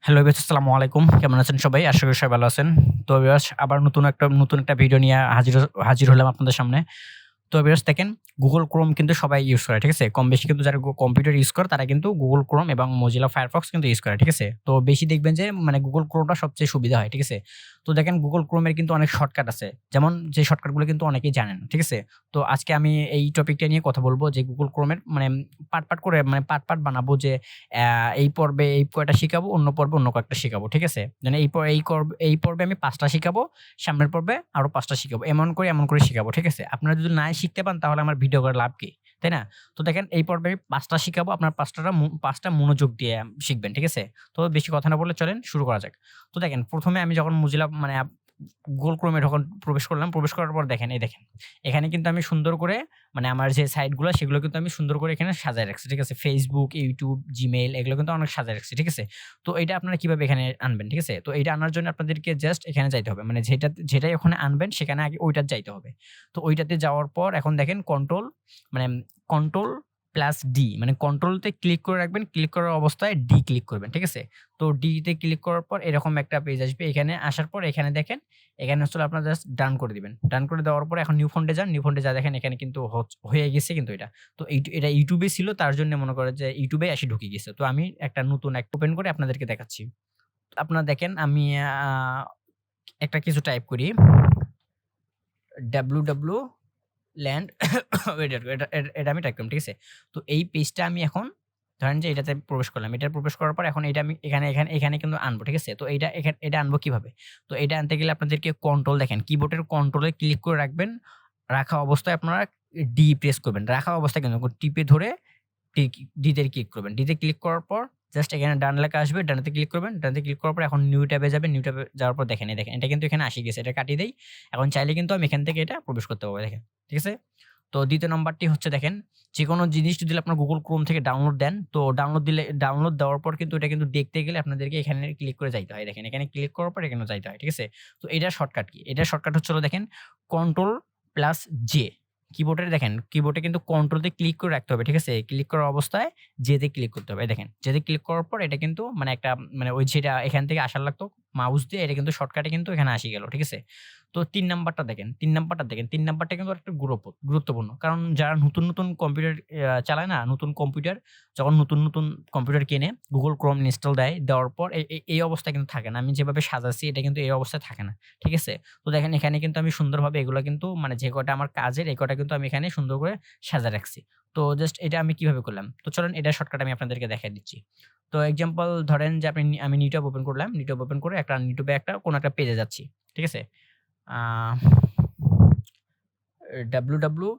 Hello viewers, আসসালামু আলাইকুম। কেমন আছেন সবাই? আশা করি সবাই ভালো আছেন। তো ভিউয়ার্স আবার নতুন একটা ভিডিও নিয়ে হাজির হলাম আপনাদের সামনে। তো ভিউয়ার্স দেখেন Google Chrome কিন্তু সবাই ইউজ করে। ঠিক আছে? কম বেশি কিন্তু যারা কম্পিউটার ইউজ করে তারা কিন্তু Google Chrome এবং Mozilla Firefox কিন্তু ইউজ করে। ঠিক আছে? তো বেশি দেখবেন যে মানে Google Chrome টা সবচেয়ে সুবিধা হয়। ঠিক আছে? তো দেখেন Google Chrome এর কিন্তু অনেক শর্টকাট আছে। যেমন যে শর্টকাট গুলো কিন্তু অনেকেই জানেন না। ঠিক আছে? তো আজকে আমি এই টপিকটা নিয়ে কথা বলব যে Google Chrome এর মানে পার্ট বানাবো যে এই পর্বে এই কয়টা শিখাবো, অন্য পর্বে অন্য কয়েকটা শিখাবো। ঠিক আছে? মানে এই পর্বে আমি ৫ টা শিখাবো, সামনের পর্বে আরো ৫ টা শিখাবো। এমন করে শিখাবো। ঠিক আছে? আপনারা যদি নাই শিখতে পান তাহলে আমার ভিডিও করে লাভ কি? তাই না? তো দেখেন এই পর্বে আমি ৫ টা শিখাবো। আপনার ৫ টা মনোযোগ দিয়ে শিখবেন। ঠিক আছে? তো বেশি কথা না বলে চলেন শুরু করা যাক। তো দেখেন ১ম এ আমি যখন Mozilla মানে Google Chrome এ যখন প্রবেশ করলাম, প্রবেশ করার পর দেখেন, এই দেখেন। এখানে কিন্তু আমি সুন্দর করে মানে আমার যে সাইট গুলা সেগুলো কিন্তু আমি সুন্দর করে এখানে সাজায় রাখছি। ঠিক আছে? Facebook, YouTube, Gmail এগুলো কিন্তু অনেক সাজায় রাখছি। ঠিক আছে? তো এইটা আপনারা কিভাবে এখানে আনবেন। ঠিক আছে? তো এইটা আনার জন্য আপনাদেরকে জাস্ট এখানে যাইতে হবে। মানে যেটাই ওখানে আনবেন সেখানে আগে ওইটাতে যাইতে হবে। তো ওইটাতে যাওয়ার পর এখন দেখেন মানে কন্ট্রোল প্লাস ডি মানে কন্ট্রোলতে ক্লিক করে রাখবেন। ক্লিক করার অবস্থায় ডি ক্লিক করবেন। ঠিক আছে? তো ডি তে ক্লিক করার পর এরকম একটা পেজ আসবে। এখানে আসার পর এখানে দেখেন, এখানে হচ্ছে আপনার জাস্ট ডান করে দিবেন। ডান করে দেওয়ার পরে এখন নিউ ফন্টে যান। নিউ ফন্টে যা দেখেন এখানে কিন্তু হয়ে গেছে কিন্তু এটা। তো এটা YouTube এ ছিল তার জন্য মনে করেন যে YouTube এ এসে ঢুকে গেছে। তো আমি একটা নতুন ওপেন করে আপনাদেরকে দেখাচ্ছি। আপনারা দেখেন আমি একটা কিছু টাইপ করি। www ল্যান্ড ওয়েট এটা আমি টাইপ করলাম। ঠিক আছে? তো এই পেজটা আমি এখন ধরেন যে এটাতে প্রবেশ করলাম। এটা প্রবেশ করার পর এখন এটা আমি এখানে কিন্তু আনবো। ঠিক আছে? তো এটা আনবো কিভাবে? তো এটা আনতে গেলে আপনাদেরকে কন্ট্রোল দেখেন কিবোর্ডের কন্ট্রোলে ক্লিক করে রাখবেন। রাখা অবস্থায় আপনারা ডি প্রেস করবেন। রাখা অবস্থায় কিন্তু টিপে ধরে ডি তে ক্লিক করবেন। ডি তে ক্লিক করার পর জাস্ট এখানে ডান লেখা আসবে। ডানেতে ক্লিক করবেন। ডানেতে ক্লিক করার পর এখন নিউ ট্যাবে যাবেন। নিউ ট্যাবে যাওয়ার পর দেখেন, এই দেখেন এটা কিন্তু এখানে আসে গেছে। এটা কাটিয়ে দেই। এখন চাইলে কিন্তু আমি এখান থেকে এটা প্রবেশ করতে পারবো দেখেন। ঠিক আছে? তো ২য় নাম্বারটি হচ্ছে দেখেন, যেকোনো জিনিস যদি আপনার Google Chrome থেকে ডাউনলোড দেন, তো ডাউনলোড দেওয়ার পর কিন্তু এটা কিন্তু দেখতে গেলে আপনাদেরকে এখানে ক্লিক করে যাইতে হয়। দেখেন এখানে ক্লিক করার পর এখানেও যাইতে হয়। ঠিক আছে? তো এটার শর্টকাট কি? এটার শর্টকাট হচ্ছে হলো দেখেন কন্ট্রোল প্লাস জে। কিবোর্ডে দেখেন, কিবোর্ডে কিন্তু কন্ট্রোল তে ক্লিক করে রাখতে হবে। ঠিক আছে? ক্লিক করার অবস্থায় জে তে ক্লিক করতে হবে। এই দেখেন, জে তে ক্লিক করার পর এটা কিন্তু মানে একটা মানে ওই যেটা এখান থেকে আসার লাগতো মাউস দিয়ে এটা কিন্তু শর্টকাটে কিন্তু এখানে আসি গেল। ঠিক আছে? তো ৩ নাম্বারটা দেখেন, ৩ নাম্বারটা দেখেন। ৩ নাম্বারটা কিন্তু একটা গুরুত্বপূর্ণ। কারণ যারা নতুন কম্পিউটার চালায় না, নতুন কম্পিউটার যখন নতুন কম্পিউটার কেনে Google Chrome ইনস্টল দেয়। দেওয়ার পর এই অবস্থায় কিন্তু থাকে না। আমি যেভাবে সাজাচ্ছি এটা কিন্তু এই অবস্থায় থাকে না। ঠিক আছে? তো দেখেন এখানে কিন্তু আমি সুন্দরভাবে এগুলা কিন্তু মানে যে কয়টা আমার কাজের এই কয়টা কিন্তু আমি এখানে সুন্দর করে সাজায় রাখছি। তো জাস্ট এটা আমি কিভাবে করলাম? তো চলেন এটার শর্টকাট আমি আপনাদেরকে দেখায় দিচ্ছি। তো এক্সাম্পল ধরেন যে আমি নিটব ওপেন করলাম। নিটব ওপেন করে নিটবে কোনো একটা পেজে যাচ্ছি। ঠিক আছে? আ www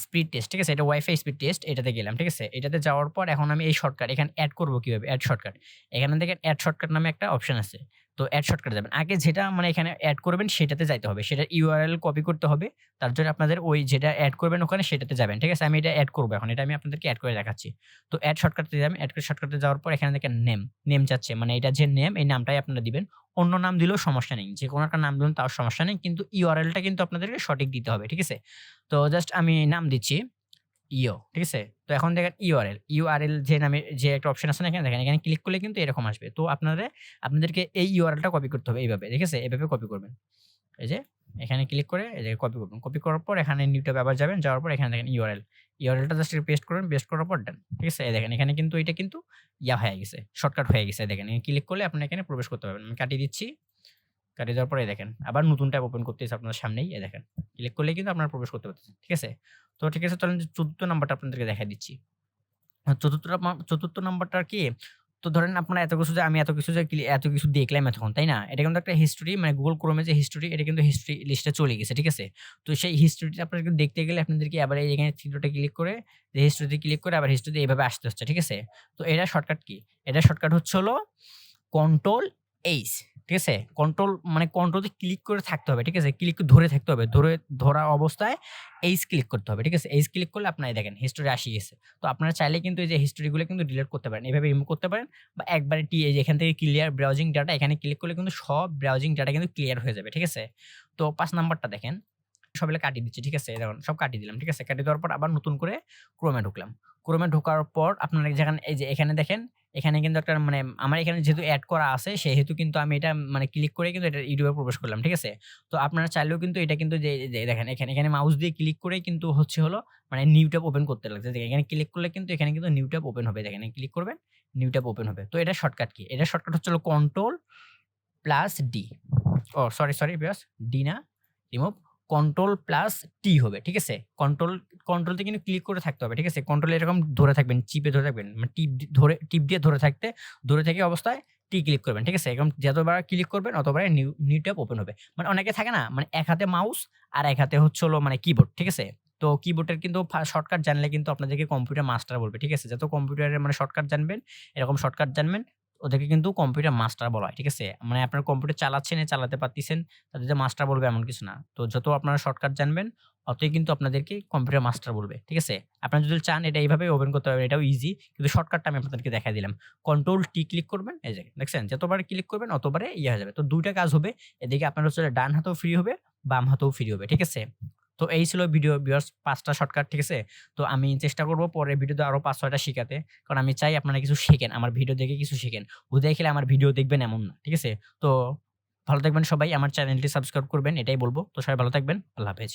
স্পিড টেস্ট, ঠিক আছে? এটা ওয়াইফাই স্পিড টেস্ট এটাতে গেলাম। ঠিক আছে? এটাতে যাওয়ার পর এখন আমি এই শর্টকাট এখানে এড করব কিভাবে? Add shortcut. এখানে দেখেন এড শর্টকাট নামে একটা অপশন আছে। তো এড শর্টকাটে যাবেন। আগে যেটা মানে এখানে এড করবেন সেটাতে যাইতে হবে। সেটার URL কপি করতে হবে। তার জন্য আপনাদের ওই যেটা এড করবেন ওখানে সেটাতে যাবেন। ঠিক আছে? আমি এটা এড করব এখন। এটা আমি আপনাদেরকে এড করে দেখাচ্ছি। তো এড শর্টকাটে যাবেন। এড শর্টকাটে যাওয়ার পর এখানে দেখেন নেম চাচ্ছে। মানে এটা যে নেম এই নামটাই আপনারা দিবেন। অন্য নাম দিলেও সমস্যা নেই। যেকোনো একটা নাম দিবেন তাও সমস্যা নেই। কিন্তু URL টা কিন্তু আপনাদেরকে সঠিক দিতে হবে। ঠিক আছে? তো জাস্ট আমি নাম দিচ্ছি ঠিক আছে? তো এখন দেখেন URL যে নামে যে একটা অপশন আছে না এখানে দেখেন, এখানে ক্লিক করলে কিন্তু এরকম আসবে। তো আপনাদেরকে এই URL টা কপি করতে হবে এইভাবে। ঠিক আছে? এভাবে কপি করবেন। এই যে এখানে ক্লিক করে এই যে কপি করবেন। কপি করার পর এখানে নিউ ট্যাবে আবার যাবেন। যাওয়ার পর এখানে দেখেন URL টা জাস্ট পেস্ট করবেন। পেস্ট করার পর ডান। ঠিক আছে? এই দেখেন এখানে কিন্তু এটা কিন্তু হয়ে গেছে। শর্টকাট হয়ে গেছে। দেখেন ক্লিক করলে আপনি এখানে প্রবেশ করতে পারবেন। আমি কাটিয়ে দিচ্ছি। কাটিয়ে দেওয়ার পরে এই দেখেন আবার নতুন ট্যাব ওপেন করতেছে আপনার সামনেই। এই দেখেন। ক্লিক করলেই কিন্তু আপনারা প্রবেশ করতে পারতেছেন। ঠিক আছে? তো ঠিক আছে চলেন ৪র্থ নাম্বারটা আপনাদেরকে দেখায় দিচ্ছি। ৪র্থ নাম্বারটা কি? তো ধরেন আপনারা এত কিছু দেখলাম এতক্ষণ, তাই না? এটা কিন্তু একটা হিস্টোরি মানে Google Chrome এর যে হিস্টোরি এটা কিন্তু হিস্টোরি লিস্টে চলে গেছে। ঠিক আছে? তো সেই হিস্টোরিটা আপনারা দেখতে গেলে আপনাদেরকে আবার এই এখানে চিত্রটা ক্লিক করে যে হিস্টোরিতে ক্লিক করে আবার হিস্টোরিতে এভাবে আসতে হচ্ছে। ঠিক আছে? তো এটার শর্টকাট কি? এটার শর্টকাট হচ্ছে হলো কন্ট্রোল এইচ, ঠিক আছে? কন্ট্রোল দিয়ে ক্লিক করে থাকতে হবে। ঠিক আছে? ক্লিক ধরে থাকতে হবে। ধরা অবস্থায় এইচ ক্লিক করতে হবে। ঠিক আছে? এইচ ক্লিক করলে আপনারা এই দেখেন হিস্টোরি আসে গেছে। তো আপনারা চাইলে কিন্তু এই যে হিস্টোরি গুলো কিন্তু ডিলিট করতে পারেন। এভাবে রিমুভ করতে পারেন বা একবারে এই যে এখান থেকে ক্লিয়ার ব্রাউজিং ডাটা এখানে ক্লিক করলে কিন্তু সব ব্রাউজিং ডাটা কিন্তু ক্লিয়ার হয়ে যাবে। ঠিক আছে? তো ৫ নাম্বারটা দেখেন। সবগুলো কাটিয়ে দিচ্ছি। ঠিক আছে? দেখুন সব কাটিয়ে দিলাম। ঠিক আছে? কাটিয়ে দেওয়ার পর আবার নতুন করে ক্রোমে ঢুকলাম। ক্রোমে ঢোকার পর আপনারা যেখানে এই যে এখানে দেখেন এখানে কিন্তু একটা মানে আমার এখানে যেহেতু এড করা আছে সেহেতু কিন্তু আমি এটা মানে ক্লিক করে কিন্তু এটা YouTube এ প্রবেশ করলাম। ঠিক আছে? তো আপনারা চাইলেও কিন্তু এটা কিন্তু যে দেখেন এখানে মাউস দিয়ে ক্লিক করেই কিন্তু হচ্ছে হলো মানে নিউ ট্যাব ওপেন করতে লাগছে। দেখেন এখানে ক্লিক করলে কিন্তু এখানে কিন্তু নিউ ট্যাব ওপেন হবে। দেখেন ক্লিক করবেন, নিউ ট্যাব ওপেন হবে। তো এটার শর্টকাট কি? এটার শর্টকাট হচ্ছে হলো control plus D. Sorry viewers, D না, রিমুভ। কন্ট্রোল প্লাস টি হবে। ঠিক আছে? কন্ট্রোলতে কিন্তু ক্লিক করে থাকতে হবে। ঠিক আছে? কন্ট্রোল এরকম ধরে থাকবেন, চিপে ধরে থাকবেন। মানে টিপ দিয়ে ধরে থাকা অবস্থায় টি ক্লিক করবেন। ঠিক আছে? এরকম যতবার ক্লিক করবেন অতবারই নিউ ট্যাব ওপেন হবে। মানে অনেকে থাকে না? মানে এক হাতে মাউস আর এক হাতে হচ্ছে হলো মানে কিবোর্ড। ঠিক আছে? তো কিবোর্ডের কিন্তু শর্টকাট জানলে কিন্তু আপনাদেরকে কম্পিউটার মাস্টার বলবে। ঠিক আছে? যত কম্পিউটারের মানে শর্টকাট জানবেন, এরকম শর্টকাট জানবেন ওদেরকে কিন্তু কম্পিউটার মাস্টার বলা হয়। ঠিক আছে? মানে আপনার কম্পিউটার চালাচ্ছেন, চালাতে পারতেছেন, তাদেরকে মাস্টার বলবে এমন কিছু না। তো যত আপনারা শর্টকাট জানবেন, অতই কিন্তু আপনাদেরকে কম্পিউটার মাস্টার বলবে। ঠিক আছে? আপনারা যদি চান এটা এইভাবে ওপেন করতে পারবেন, এটাও ইজি। কিন্তু শর্টকাটটা আমি আপনাদেরকে দেখায় দিলাম। কন্ট্রোল টি ক্লিক করবেন, এই যে দেখছেন? যতবার ক্লিক করবেন অতবারে হয়ে যাবে। তো ২ টা কাজ হবে। এদিকে আপনার হচ্ছে ডান হাতেও ফ্রি হবে, বাম হাতেও ফ্রি হবে। ঠিক আছে? তো এই ছিল ভিডিও ভিউয়ার্স ৫ টা শর্টকাট। ঠিক আছে? তো আমি চেষ্টা করব পরের ভিডিওতে আরো ৫-৬ টা শিখাতে। কারণ আমি চাই আপনারা কিছু শেখেন। আমার ভিডিও দেখে কিছু শেখেন। হুদাই খেলে আমার ভিডিও দেখবেন এমন না। ঠিক আছে? তো ভালো থাকবেন সবাই। আমার চ্যানেলটি সাবস্ক্রাইব করবেন এটাই বলব। তো সবাই ভালো থাকবেন। আল্লাহ হাফেজ।